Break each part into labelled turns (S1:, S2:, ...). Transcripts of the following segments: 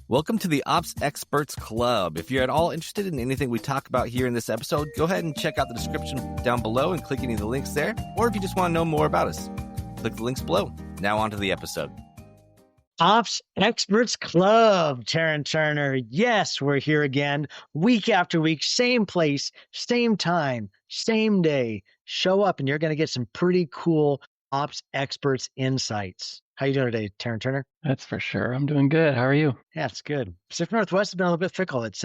S1: Welcome to the Ops Experts Club. If you're at all interested in anything we talk about here in this episode, go ahead and check out the description down below and click any of the links there. Or if you just want to know more about us, click the links below. Now on to the episode.
S2: Ops Experts Club, Terryn Turner. Yes, we're here again, week after week, same place, same time, same day. Show up and you're going to get some pretty cool Ops Experts insights. How you doing today, Terryn Turner?
S3: That's for sure. I'm doing good. How are you?
S2: Yeah, it's good. Pacific Northwest has been a little bit fickle. It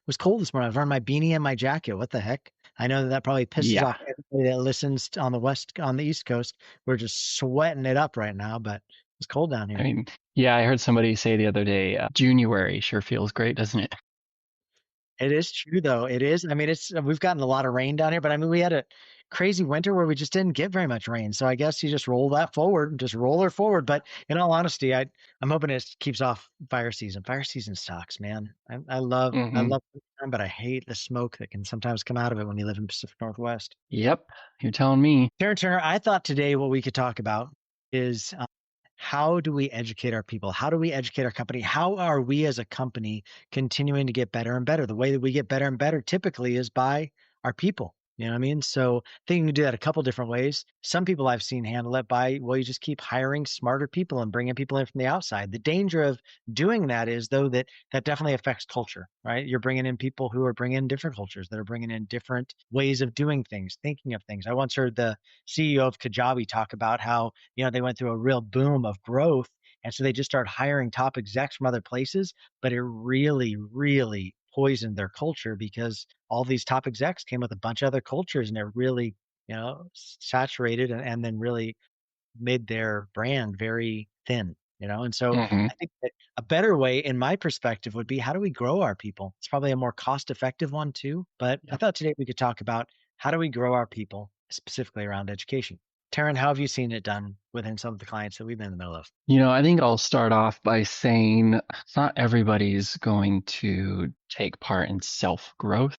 S2: was cold this morning. I've worn my beanie and my jacket. What the heck? I know that probably pisses off everybody that listens on the East Coast. We're just sweating it up right now, but it's cold down here.
S3: I mean, yeah, I heard somebody say the other day, January sure feels great, doesn't it?
S2: It is true, though. It is. I mean, we've gotten a lot of rain down here, but I mean, we had a crazy winter where we just didn't get very much rain. So I guess you just roll that forward, just roll her forward. But in all honesty, I'm hoping it keeps off fire season. Fire season sucks, man. I love time, but I hate the smoke that can sometimes come out of it when you live in Pacific Northwest.
S3: Yep, you're telling me.
S2: Terryn Turner, I thought today what we could talk about is how do we educate our people? How do we educate our company? How are we as a company continuing to get better and better? The way that we get better and better typically is by our people. You know what I mean? So I think you can do that a couple different ways. Some people I've seen handle it by, well, you just keep hiring smarter people and bringing people in from the outside. The danger of doing that is, though, that definitely affects culture, right? You're bringing in people who are bringing in different cultures, that are bringing in different ways of doing things, thinking of things. I once heard the CEO of Kajabi talk about how, they went through a real boom of growth. And so they just started hiring top execs from other places, but it really, really poisoned their culture because all these top execs came with a bunch of other cultures and it really, saturated and then really made their brand very thin, And so I think that a better way, in my perspective, would be how do we grow our people? It's probably a more cost-effective one too, but I thought today we could talk about how do we grow our people, specifically around education. Terryn, how have you seen it done within some of the clients that we've been in the middle of?
S3: I think I'll start off by saying not everybody's going to take part in self-growth.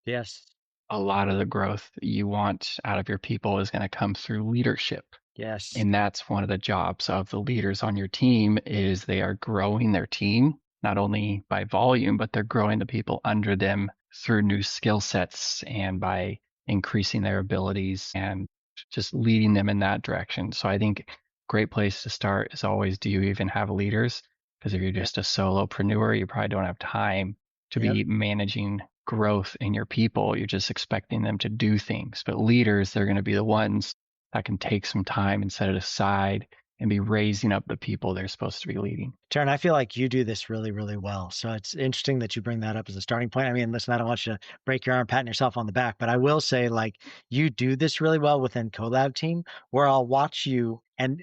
S2: Yes.
S3: A lot of the growth you want out of your people is going to come through leadership.
S2: Yes.
S3: And that's one of the jobs of the leaders on your team is they are growing their team, not only by volume, but they're growing the people under them through new skill sets and by increasing their abilities and just leading them in that direction. So I think great place to start is always, do you even have leaders? Because if you're just a solopreneur, you probably don't have time to be managing growth in your people. You're just expecting them to do things. But leaders, they're going to be the ones that can take some time and set it aside and be raising up the people they're supposed to be leading.
S2: Terryn, I feel like you do this really, really well. So it's interesting that you bring that up as a starting point. I mean, listen, I don't want you to break your arm patting yourself on the back, but I will say, you do this really well within Collab team, where I'll watch you and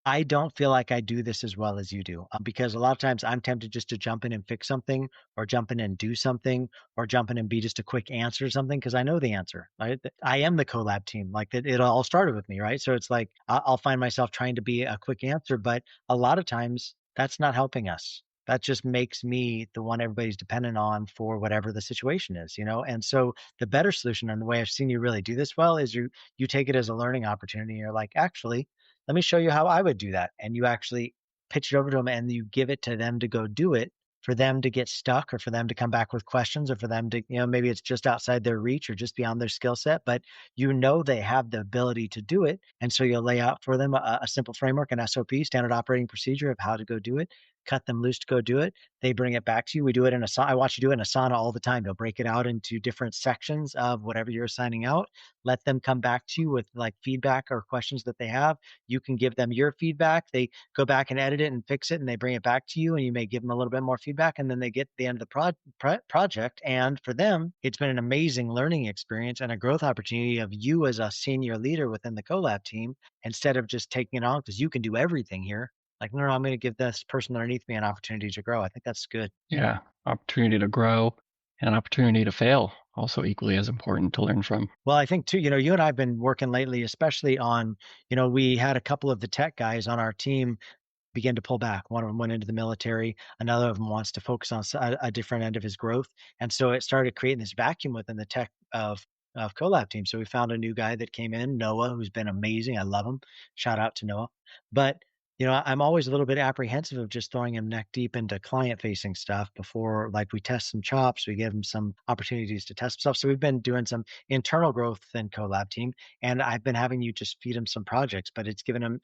S2: I don't feel like I do this as well as you do, because a lot of times I'm tempted just to jump in and fix something or jump in and do something or jump in and be just a quick answer or something because I know the answer. Right? I am the Collab team. It all started with me, right? So it's like I'll find myself trying to be a quick answer, but a lot of times that's not helping us. That just makes me the one everybody's dependent on for whatever the situation is, And so the better solution, and the way I've seen you really do this well, is you take it as a learning opportunity. You're like, actually, let me show you how I would do that. And you actually pitch it over to them and you give it to them to go do it, for them to get stuck or for them to come back with questions or for them to, maybe it's just outside their reach or just beyond their skill set, but they have the ability to do it. And so you'll lay out for them a simple framework, an SOP, standard operating procedure of how to go do it, cut them loose to go do it. They bring it back to you. We do it in Asana. I watch you do it in Asana all the time. They'll break it out into different sections of whatever you're assigning out. Let them come back to you with feedback or questions that they have. You can give them your feedback. They go back and edit it and fix it and they bring it back to you and you may give them a little bit more feedback and then they get to the end of the project. And for them, it's been an amazing learning experience and a growth opportunity of you as a senior leader within the Collab team, instead of just taking it on because you can do everything here. No, I'm going to give this person underneath me an opportunity to grow. I think that's good.
S3: Yeah, opportunity to grow and opportunity to fail, also equally as important to learn from.
S2: Well, I think too, you and I have been working lately, especially on, we had a couple of the tech guys on our team begin to pull back. One of them went into the military. Another of them wants to focus on a different end of his growth. And so it started creating this vacuum within the tech of Collab team. So we found a new guy that came in, Noah, who's been amazing. I love him. Shout out to Noah. But I'm always a little bit apprehensive of just throwing him neck deep into client facing stuff before, like, we test some chops, we give him some opportunities to test stuff. So we've been doing some internal growth in Collab team, and I've been having you just feed him some projects, but it's given him,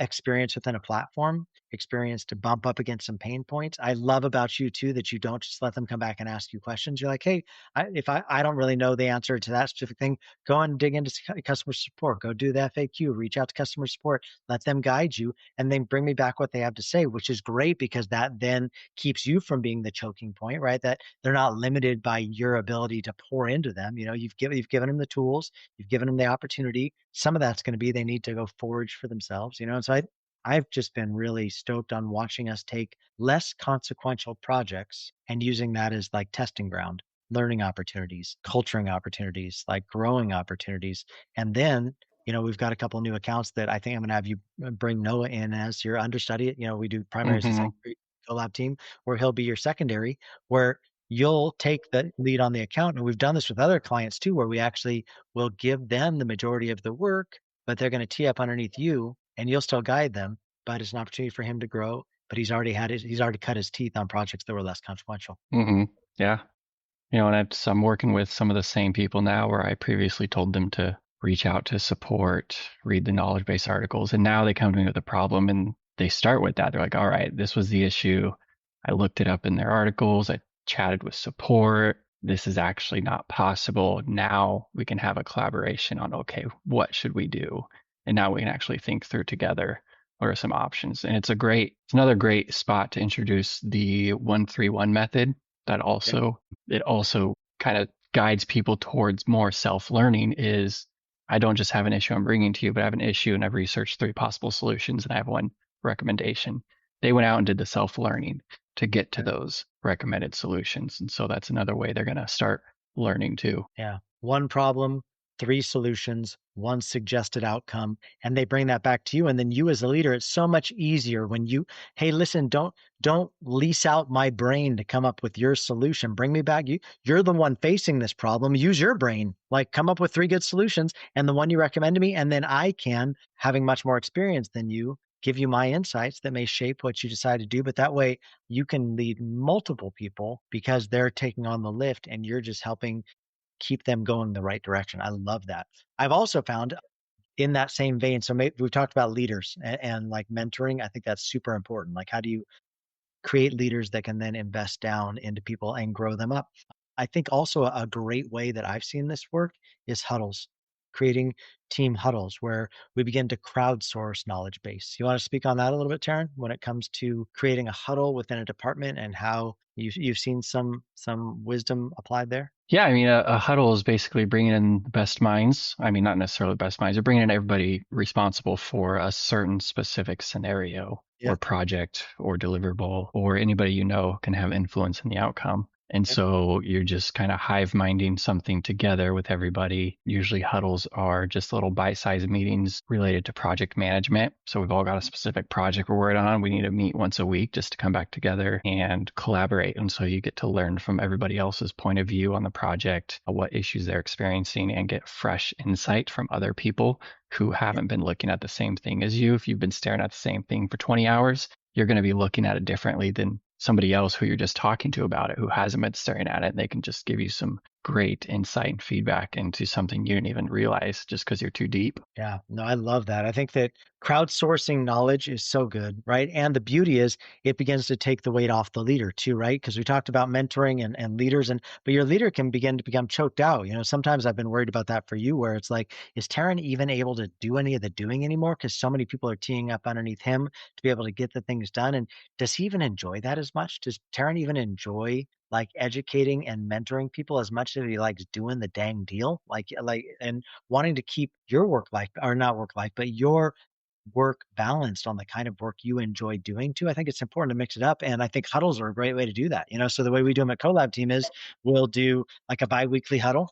S2: experience within a platform, experience to bump up against some pain points. I love about you too that you don't just let them come back and ask you questions. You're like, hey, if I don't really know the answer to that specific thing, go and dig into customer support, go do the FAQ, reach out to customer support, let them guide you, and then bring me back what they have to say, which is great because that then keeps you from being the choking point, right? That they're not limited by your ability to pour into them. You've given them the tools, you've given them the opportunity. Some of that's going to be they need to go forage for themselves, and so I've just been really stoked on watching us take less consequential projects and using that as like testing ground, learning opportunities, culturing opportunities, like growing opportunities. And then, we've got a couple new accounts that I think I'm going to have you bring Noah in as your understudy. We do primaries and
S3: Hmm.
S2: secondary collab team where he'll be your secondary, where you'll take the lead on the account. And we've done this with other clients too, where we actually will give them the majority of the work, but they're going to tee up underneath you and you'll still guide them. But it's an opportunity for him to grow. But he's already cut his teeth on projects that were less consequential.
S3: Hmm. Yeah. And I'm working with some of the same people now where I previously told them to reach out to support, read the knowledge base articles, and now they come to me with a problem and they start with that. They're like, all right, this was the issue. I looked it up in their articles. I chatted with support. This is actually not possible. Now we can have a collaboration on, okay, what should we do? And now we can actually think through together what are some options. And it's another great spot to introduce the 131 method that
S2: Okay.
S3: also kind of guides people towards more self-learning. Is I don't just have an issue I'm bringing to you, but I have an issue and I've researched 3 possible solutions and I have one recommendation. They went out and did the self-learning to get to those recommended solutions. And so that's another way they're going to start learning too.
S2: Yeah. One problem, three solutions, one suggested outcome, and they bring that back to you. And then you as a leader, it's so much easier when hey, listen, don't lease out my brain to come up with your solution. Bring me back. You're the one facing this problem. Use your brain. Like come up with 3 good solutions and the one you recommend to me. And then I can, having much more experience than you, give you my insights that may shape what you decide to do. But that way you can lead multiple people because they're taking on the lift and you're just helping keep them going the right direction. I love that. I've also found in that same vein, so maybe we've talked about leaders and like mentoring. I think that's super important. Like, how do you create leaders that can then invest down into people and grow them up? I think also a great way that I've seen this work is huddles, creating team huddles where we begin to crowdsource knowledge base. You want to speak on that a little bit, Taryn, when it comes to creating a huddle within a department and how you've seen some wisdom applied there?
S3: Yeah, I mean, a huddle is basically bringing in the best minds. I mean, not necessarily the best minds. You're bringing in everybody responsible for a certain specific scenario
S2: Yeah.
S3: or project or deliverable, or anybody you know can have influence in the outcome. And so you're just kind of hive minding something together with everybody. Usually huddles are just little bite-sized meetings related to project management. So we've all got a specific project we're working on. We need to meet once a week just to come back together and collaborate. And so you get to learn from everybody else's point of view on the project, what issues they're experiencing, and get fresh insight from other people who haven't been looking at the same thing as you. If you've been staring at the same thing for 20 hours, you're going to be looking at it differently than somebody else who you're just talking to about it, who hasn't been staring at it. They can just give you some great insight and feedback into something you didn't even realize just because you're too deep.
S2: Yeah, no, I love that. I think that crowdsourcing knowledge is so good, right? And the beauty is it begins to take the weight off the leader too, right? Because we talked about mentoring and leaders, but your leader can begin to become choked out. Sometimes I've been worried about that for you, where it's like, is Taryn even able to do any of the doing anymore? Because so many people are teeing up underneath him to be able to get the things done. And does he even enjoy that as much? Does Taryn even enjoy like educating and mentoring people as much as he likes doing the dang deal? And wanting to keep your work life, or not work life, but your work balanced on the kind of work you enjoy doing too. I think it's important to mix it up. And I think huddles are a great way to do that. So the way we do them at Collab team is we'll do like a bi-weekly huddle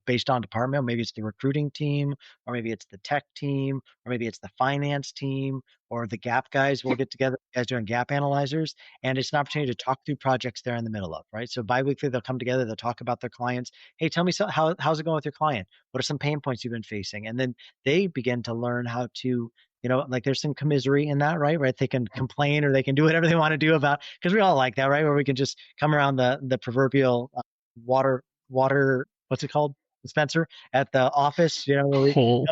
S2: based on department. Maybe it's the recruiting team, or maybe it's the tech team, or maybe it's the finance team, or the gap guys will get together, guys doing gap analyzers. And it's an opportunity to talk through projects they're in the middle of, right? So biweekly, they'll come together, they'll talk about their clients. Hey, tell me, how's it going with your client? What are some pain points you've been facing? And then they begin to learn how to, like there's some commisery in that, right? Right. They can complain or they can do whatever they want to do about, because we all like that, right? Where we can just come around the proverbial water, what's it called? Dispenser at the office, where we
S3: Whole.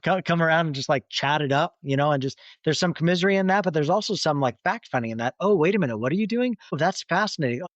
S2: come around and just like chat it up, and just there's some commisery in that, but there's also some like fact finding in that. Oh, wait a minute, what are you doing? Oh, that's fascinating. Oh,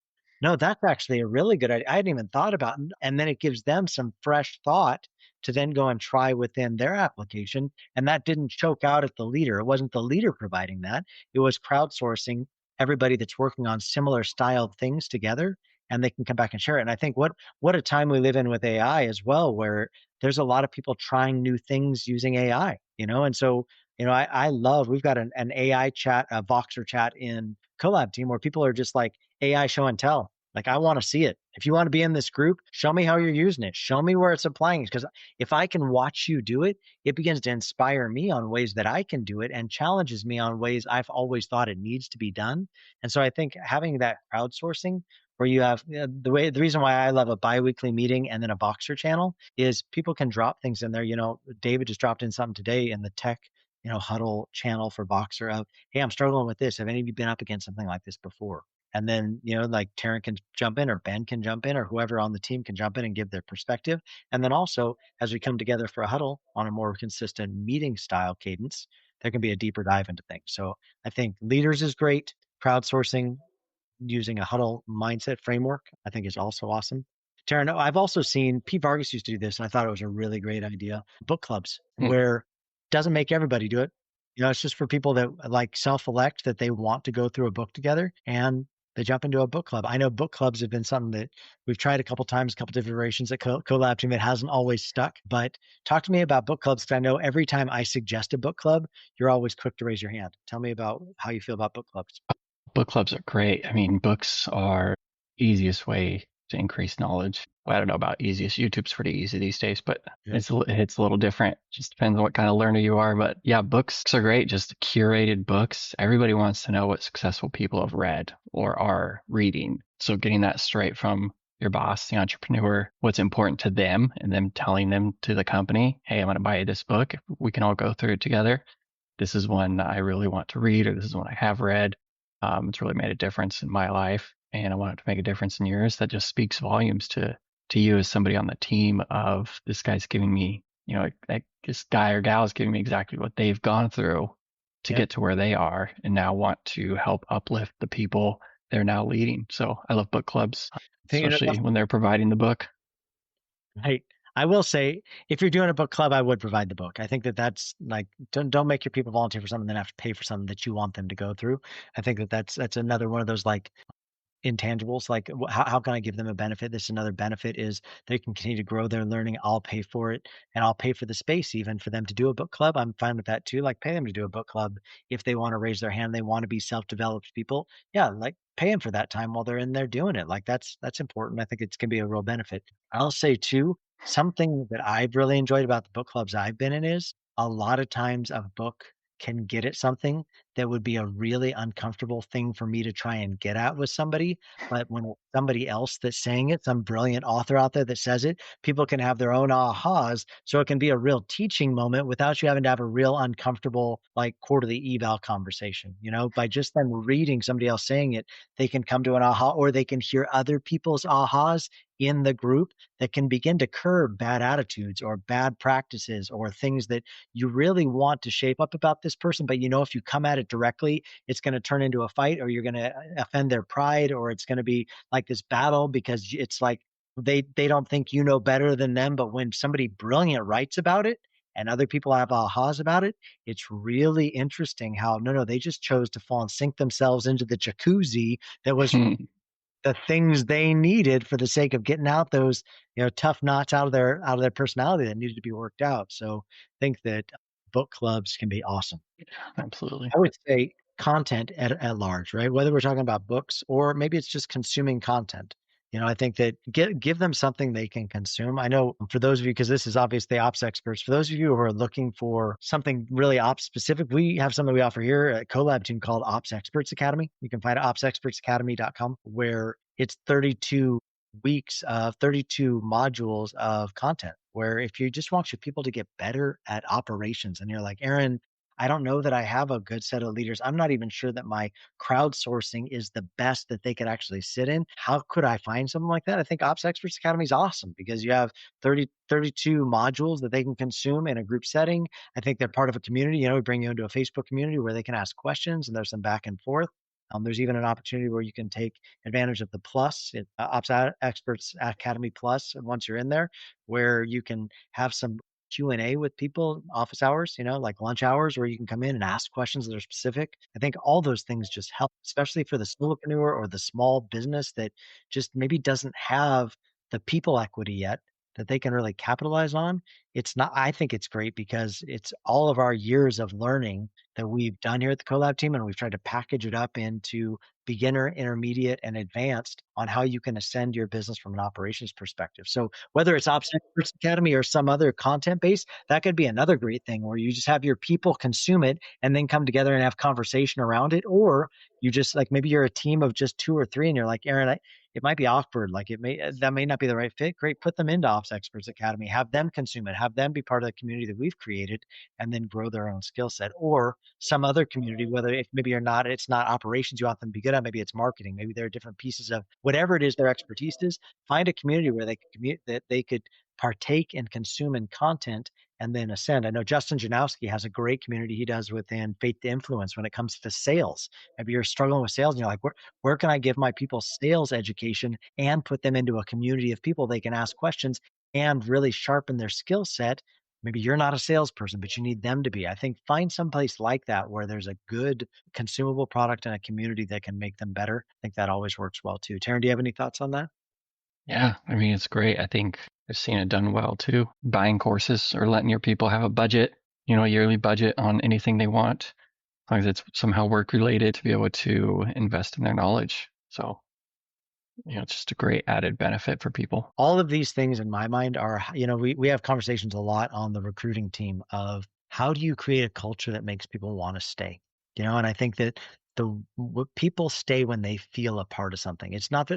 S2: no, that's actually a really good idea. I hadn't even thought about it. And then it gives them some fresh thought to then go and try within their application. And that didn't choke out at the leader. It wasn't the leader providing that. It was crowdsourcing everybody that's working on similar style things together, and they can come back and share it. And I think what a time we live in with AI as well, where there's a lot of people trying new things using AI, and so, I love, we've got an AI chat, a Voxer chat in Collab team where people are just like AI show and tell. Like, I want to see it. If you want to be in this group, show me how you're using it. Show me where it's applying. Because if I can watch you do it, it begins to inspire me on ways that I can do it and challenges me on ways I've always thought it needs to be done. And so I think having that crowdsourcing where you have the reason why I love a biweekly meeting and then a Voxer channel is people can drop things in there. David just dropped in something today in the tech, huddle channel for Voxer of, hey, I'm struggling with this. Have any of you been up against something like this before? And then, like Terryn can jump in or Ben can jump in or whoever on the team can jump in and give their perspective. And then also, as we come together for a huddle on a more consistent meeting style cadence, there can be a deeper dive into things. So I think leaders is great. Crowdsourcing using a huddle mindset framework, I think is also awesome. Taryn, I've also seen Pete Vargas used to do this, and I thought it was a really great idea. Book clubs, where it doesn't make everybody do it. It's just for people that like self-elect that they want to go through a book together, and they jump into a book club. I know book clubs have been something that we've tried a couple times, a couple different iterations at Collab team. It hasn't always stuck, but talk to me about book clubs, because I know every time I suggest a book club, you're always quick to raise your hand. Tell me about how you feel about book clubs.
S3: Book clubs are great. I mean, books are easiest way to increase knowledge. Well, I don't know about easiest. YouTube's pretty easy these days, but it's a little different. Just depends on what kind of learner you are. But yeah, books are great. Just curated books. Everybody wants to know what successful people have read or are reading. So getting that straight from your boss, the entrepreneur, what's important to them, and them telling them to the company, hey, I'm going to buy you this book. We can all go through it together. This is one I really want to read, or this is one I have read. It's really made a difference in my life, and I want it to make a difference in yours. That just speaks volumes to you as somebody on the team of, this guy's giving me, like this guy or gal is giving me exactly what they've gone through to get to where they are, and now want to help uplift the people they're now leading. So I love book clubs, especially when they're providing the book.
S2: Right. I will say, if you're doing a book club, I would provide the book. I think that's like, don't make your people volunteer for something, then have to pay for something that you want them to go through. I think that's another one of those like intangibles. Like, how can I give them a benefit? This another benefit is they can continue to grow their learning. I'll pay for it, and I'll pay for the space even for them to do a book club. I'm fine with that too. Like, pay them to do a book club if they want to raise their hand. They want to be self-developed people. Yeah, like pay them for that time while they're in there doing it. Like that's important. I think it's can be a real benefit. I'll say too, something that I've really enjoyed about the book clubs I've been in is a lot of times a book can get at something that would be a really uncomfortable thing for me to try and get at with somebody. But when it's somebody else that's saying it, some brilliant author out there that says it, people can have their own ahas. So it can be a real teaching moment without you having to have a real uncomfortable, like quarterly eval conversation. By just them reading somebody else saying it, they can come to an aha, or they can hear other people's ahas in the group that can begin to curb bad attitudes or bad practices or things that you really want to shape up about this person. But if you come at it directly, it's going to turn into a fight, or you're going to offend their pride, or it's going to be like this battle because it's like they don't think you know better than them. But when somebody brilliant writes about it and other people have ahas about it, it's really interesting how no, they just chose to fall and sink themselves into the jacuzzi that was the things they needed for the sake of getting out those tough knots out of their personality that needed to be worked out. So I think that book clubs can be awesome.
S3: Absolutely.
S2: I would say content at large, right? Whether we're talking about books or maybe it's just consuming content. I think that give them something they can consume. I know for those of you, because this is obviously ops experts, for those of you who are looking for something really ops specific, we have something we offer here at Collab team called Ops Experts Academy. You can find it at opsexpertsacademy.com, where it's 32 weeks of 32 modules of content, where if you just want your people to get better at operations and you're like, Aaron, I don't know that I have a good set of leaders. I'm not even sure that my crowdsourcing is the best that they could actually sit in. How could I find something like that? I think Ops Experts Academy is awesome because you have 32 modules that they can consume in a group setting. I think they're part of a community. We bring you into a Facebook community where they can ask questions and there's some back and forth. There's even an opportunity where you can take advantage of the Plus, Ops Experts Academy Plus, once you're in there, where you can have some Q&A with people, office hours, like lunch hours, where you can come in and ask questions that are specific. I think all those things just help, especially for the solopreneur or the small business that just maybe doesn't have the people equity yet that they can really capitalize on. I think it's great because it's all of our years of learning that we've done here at the Collab team, and we've tried to package it up into beginner, intermediate, and advanced on how you can ascend your business from an operations perspective. So whether it's Ops Experts Academy or some other content base, that could be another great thing where you just have your people consume it and then come together and have conversation around it. Or you just like, maybe you're a team of just 2 or 3 and you're like, Aaron, it might be awkward. Like that may not be the right fit. Great. Put them into Ops Experts Academy, have them consume it, have them be part of the community that we've created, and then grow their own skill set. Or some other community, whether if maybe it's not operations you want them to be good at, maybe it's marketing, maybe there are different pieces of whatever it is their expertise is. Find a community where they could that they could partake and consume in content and then ascend. I know Justin Janowski has a great community he does within Faith to Influence when it comes to sales. Maybe you're struggling with sales and you're like, where can I give my people sales education and put them into a community of people they can ask questions and really sharpen their skill set? Maybe you're not a salesperson, but you need them to be. I think find someplace like that where there's a good consumable product and a community that can make them better. I think that always works well too. Terryn, do you have any thoughts on that?
S3: Yeah, I mean, it's great. I think I've seen it done well too. Buying courses or letting your people have a budget, a yearly budget on anything they want, as long as it's somehow work related, to be able to invest in their knowledge. So, it's just a great added benefit for people.
S2: All of these things in my mind are, we have conversations a lot on the recruiting team of how do you create a culture that makes people want to stay? And I think that people stay when they feel a part of something. It's not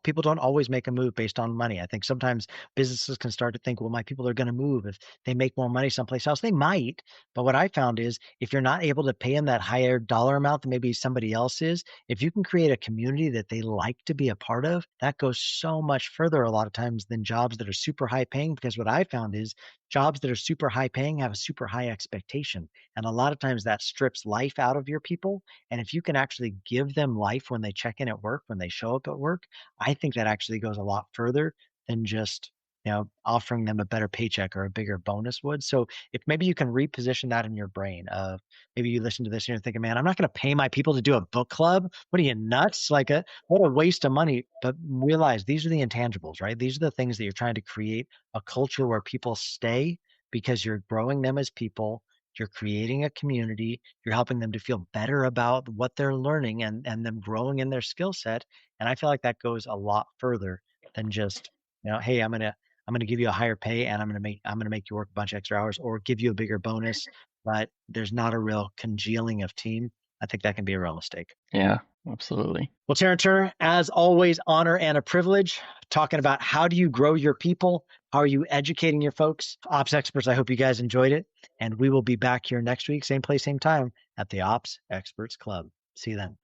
S2: people don't always make a move based on money. I think sometimes businesses can start to think, well, my people are going to move if they make more money someplace else. They might, but what I found is if you're not able to pay them that higher dollar amount than maybe somebody else is, if you can create a community that they like to be a part of, that goes so much further a lot of times than jobs that are super high paying. Because what I found is jobs that are super high paying have a super high expectation. And a lot of times that strips life out of your people. And if you can actually give them life when they check in at work, when they show up at work, I think that actually goes a lot further than just, offering them a better paycheck or a bigger bonus would. So if maybe you can reposition that in your brain of maybe you listen to this and you're thinking, man, I'm not going to pay my people to do a book club. What are you, nuts? Like what a waste of money. But realize these are the intangibles, right? These are the things that you're trying to create a culture where people stay because you're growing them as people. You're creating a community. You're helping them to feel better about what they're learning and them growing in their skill set. And I feel like that goes a lot further than just, hey, I'm gonna give you a higher pay and I'm gonna make you work a bunch of extra hours or give you a bigger bonus, but there's not a real congealing of team. I think that can be a real mistake.
S3: Yeah, absolutely.
S2: Well, Terryn Turner, as always, honor and a privilege talking about how do you grow your people? How are you educating your folks? Ops Experts, I hope you guys enjoyed it. And we will be back here next week, same place, same time at the Ops Experts Club. See you then.